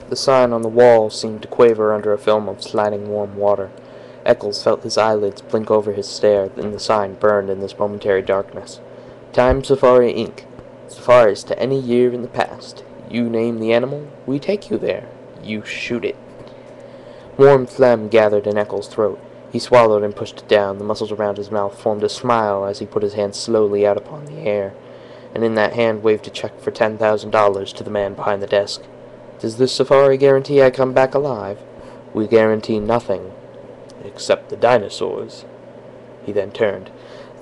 The sign on the wall seemed to quaver under a film of sliding warm water. Eccles felt his eyelids blink over his stare, then the sign burned in this momentary darkness. Time Safari Inc. Safaris to any year in the past. You name the animal, we take you there. You shoot it. Warm phlegm gathered in Eccles' throat. He swallowed and pushed it down. The muscles around his mouth formed a smile as he put his hand slowly out upon the air, and in that hand waved a check for $10,000 to the man behind the desk. Does this safari guarantee I come back alive? We guarantee nothing, except the dinosaurs. He then turned.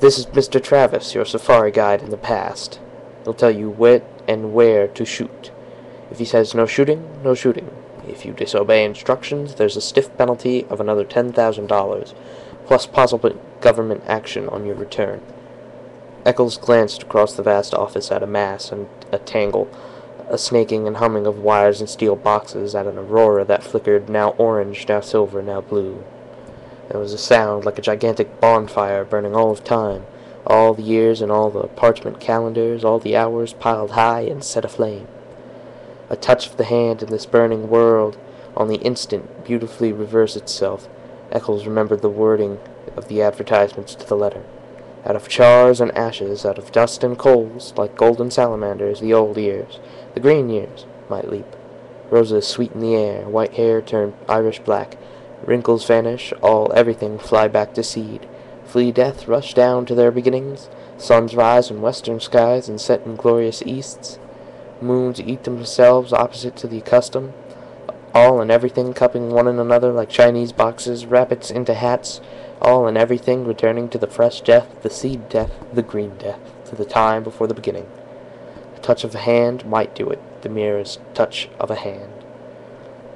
This is Mr. Travis, your safari guide in the past. He'll tell you when and where to shoot. If he says no shooting, no shooting. If you disobey instructions, there's a stiff penalty of another $10,000, plus possible government action on your return. Eccles glanced across the vast office at a mass and a tangle, a snaking and humming of wires and steel boxes, at an aurora that flickered, now orange, now silver, now blue. There was a sound like a gigantic bonfire burning all of time, all the years and all the parchment calendars, all the hours piled high and set aflame. A touch of the hand in this burning world, on the instant, beautifully reversed itself. Eccles remembered the wording of the advertisements to the letter. Out of chars and ashes, out of dust and coals, like golden salamanders, the old years, the green years, might leap. Roses sweet in the air, white hair turned Irish black, wrinkles vanish, everything fly back to seed. Flee death, rush down to their beginnings, suns rise in western skies and set in glorious easts. Moons eat themselves opposite to the custom, all and everything cupping one and another like Chinese boxes, rabbits into hats, all and everything returning to the fresh death, the seed death, the green death, to the time before the beginning. The touch of a hand might do it, the merest touch of a hand.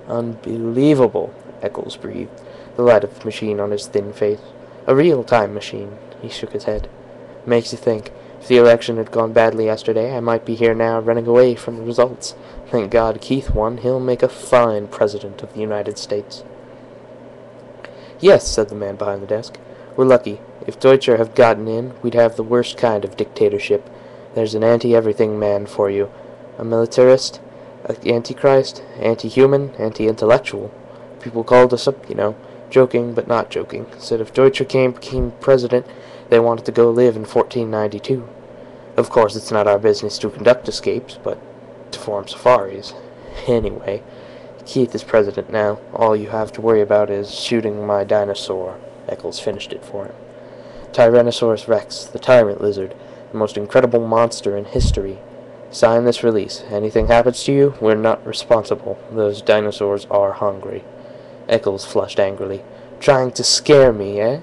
Unbelievable, Eccles breathed, the light of the machine on his thin face. A real time machine. He shook his head. Makes you think. If the election had gone badly yesterday, I might be here now running away from the results. Thank God Keith won. He'll make a fine president of the United States. Yes, said the man behind the desk. We're lucky. If Deutscher had gotten in, we'd have the worst kind of dictatorship. There's an anti-everything man for you. A militarist, an antichrist, anti-human, anti-intellectual. People called us up, joking but not joking. Said if Deutscher became president, they wanted to go live in 1492. Of course, it's not our business to conduct escapes, but to form safaris. Anyway, Keith is president now. All you have to worry about is shooting my dinosaur. Eccles finished it for him. Tyrannosaurus Rex, the tyrant lizard, the most incredible monster in history. Sign this release. Anything happens to you, we're not responsible. Those dinosaurs are hungry. Eccles flushed angrily. Trying to scare me, eh?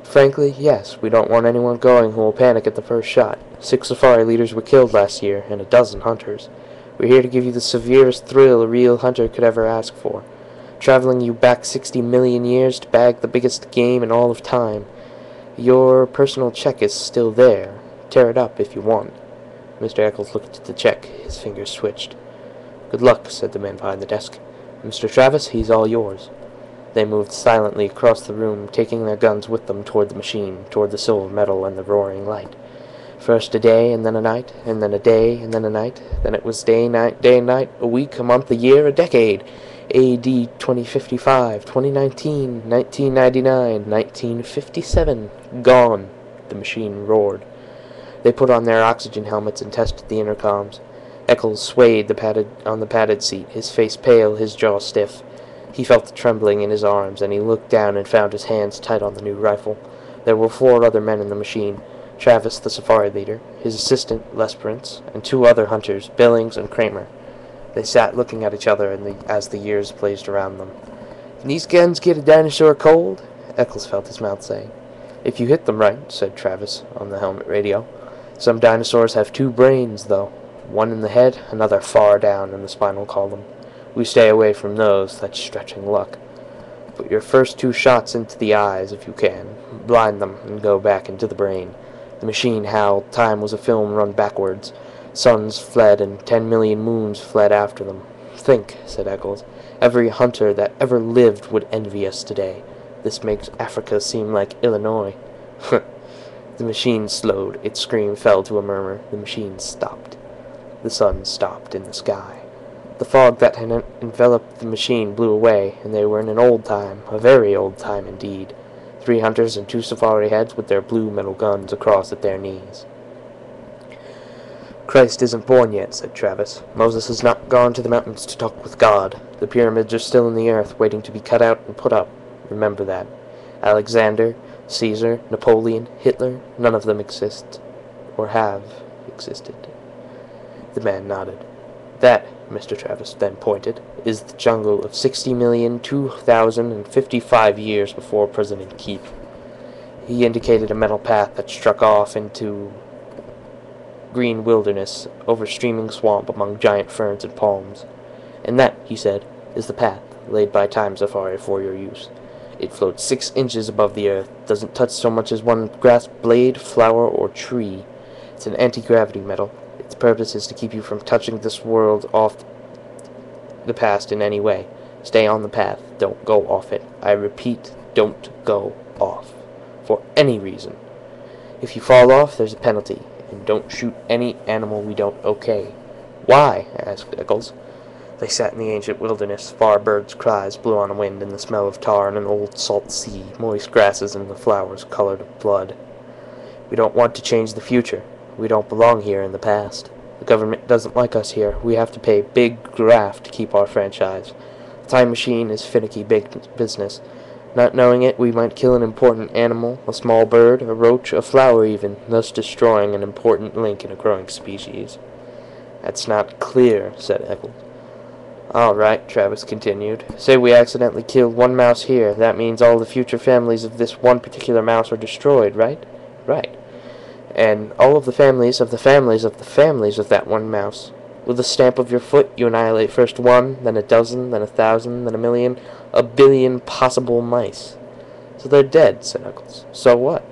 Frankly, yes. We don't want anyone going who will panic at the first shot. 6 safari leaders were killed last year, and a dozen hunters. We're here to give you the severest thrill a real hunter could ever ask for. Traveling you back 60 million years to bag the biggest game in all of time. Your personal check is still there. Tear it up if you want. Mr. Eccles looked at the check. His fingers switched. Good luck, said the man behind the desk. Mr. Travis, he's all yours. They moved silently across the room, taking their guns with them toward the machine, toward the silver metal and the roaring light. First a day, and then a night, and then a day, and then a night. Then it was day, and night, a week, a month, a year, a decade. A.D. 2055, 2019, 1999, 1957. Gone, the machine roared. They put on their oxygen helmets and tested the intercoms. Eccles swayed on the padded seat, his face pale, his jaw stiff. He felt the trembling in his arms, and he looked down and found his hands tight on the new rifle. There were 4 other men in the machine. Travis, the safari leader, his assistant, Les Prince, and 2 other hunters, Billings and Kramer. They sat looking at each other as the years blazed around them. Can these guns get a dinosaur cold? Eccles felt his mouth say. If you hit them right, said Travis on the helmet radio. Some dinosaurs have 2 brains, though. One in the head, another far down in the spinal column. We stay away from those, that's stretching luck. Put your first 2 shots into the eyes, if you can. Blind them, and go back into the brain. The machine howled. Time was a film run backwards. Suns fled, and 10 million moons fled after them. Think, said Eccles. Every hunter that ever lived would envy us today. This makes Africa seem like Illinois. The machine slowed. Its scream fell to a murmur. The machine stopped. The sun stopped in the sky. The fog that had enveloped the machine blew away, and they were in an old time, a very old time indeed. 3 hunters and 2 safari heads with their blue metal guns across at their knees. "Christ isn't born yet," said Travis. "Moses has not gone to the mountains to talk with God. The pyramids are still in the earth, waiting to be cut out and put up. Remember that. Alexander, Caesar, Napoleon, Hitler, none of them exist, or have existed." The man nodded. "That," Mr. Travis then pointed, "is the jungle of 60,002,055 years before President Keep." He indicated a metal path that struck off into green wilderness, over streaming swamp among giant ferns and palms. "And that," he said, "is the path laid by Time Safari for your use. It floats 6 inches above the earth, doesn't touch so much as one grass blade, flower, or tree. It's an anti-gravity metal. Its purpose is to keep you from touching this world off the past in any way. Stay on the path. Don't go off it. I repeat, don't go off. For any reason. If you fall off, there's a penalty. And don't shoot any animal we don't okay." "Why?" asked Eccles. They sat in the ancient wilderness. Far birds' cries blew on a wind, and the smell of tar and an old salt sea, moist grasses and the flowers colored of blood. "We don't want to change the future. We don't belong here in the past. The government doesn't like us here. We have to pay big graft to keep our franchise. The time machine is finicky big business. Not knowing it, we might kill an important animal, a small bird, a roach, a flower even, thus destroying an important link in a growing species." "That's not clear," said Eccles. "All right," Travis continued. "Say we accidentally killed one mouse here. That means all the future families of this one particular mouse are destroyed, right?" "Right. And all of the families of the families of the families of that one mouse. With a stamp of your foot, you annihilate first 1, then 12, then 1,000, then 1,000,000, 1,000,000,000 possible mice. So they're dead," said Eccles. "So what?"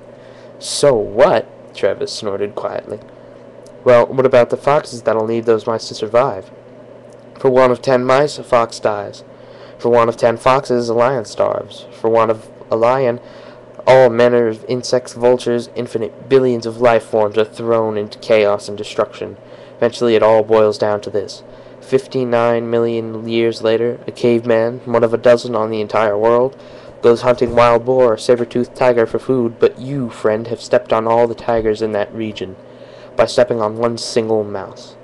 "So what?" Travis snorted quietly. "Well, what about the foxes that'll need those mice to survive? For one of 10 mice, a fox dies. For one of 10 foxes, a lion starves. For one of a lion, all manner of insects, vultures, infinite billions of life forms are thrown into chaos and destruction. Eventually it all boils down to this. 59 million years later, a caveman, one of a dozen on the entire world, goes hunting wild boar or saber-toothed tiger for food, but you, friend, have stepped on all the tigers in that region by stepping on one single mouse.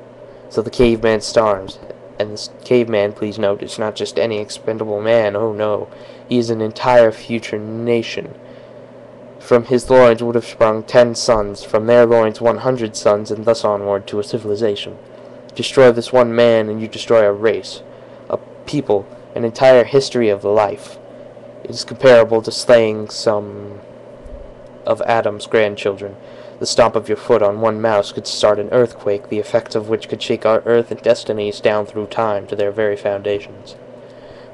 So the caveman starves. And this caveman, please note, is not just any expendable man, oh no. He is an entire future nation. From his loins would have sprung 10 sons, from their loins 100 sons, and thus onward to a civilization. Destroy this one man, and you destroy a race, a people, an entire history of life. It is comparable to slaying some of Adam's grandchildren. The stomp of your foot on one mouse could start an earthquake, the effects of which could shake our earth and destinies down through time to their very foundations.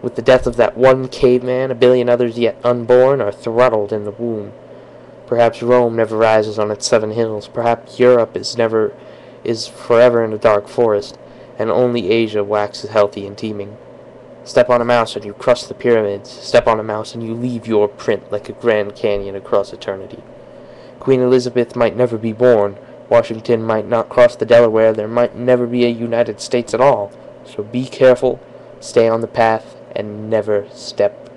With the death of that one caveman, 1,000,000,000 others yet unborn are throttled in the womb. Perhaps Rome never rises on its 7 hills. Perhaps Europe is forever in a dark forest, and only Asia waxes healthy and teeming. Step on a mouse and you cross the pyramids. Step on a mouse and you leave your print like a Grand Canyon across eternity. Queen Elizabeth might never be born. Washington might not cross the Delaware. There might never be a United States at all. So be careful, stay on the path, and never step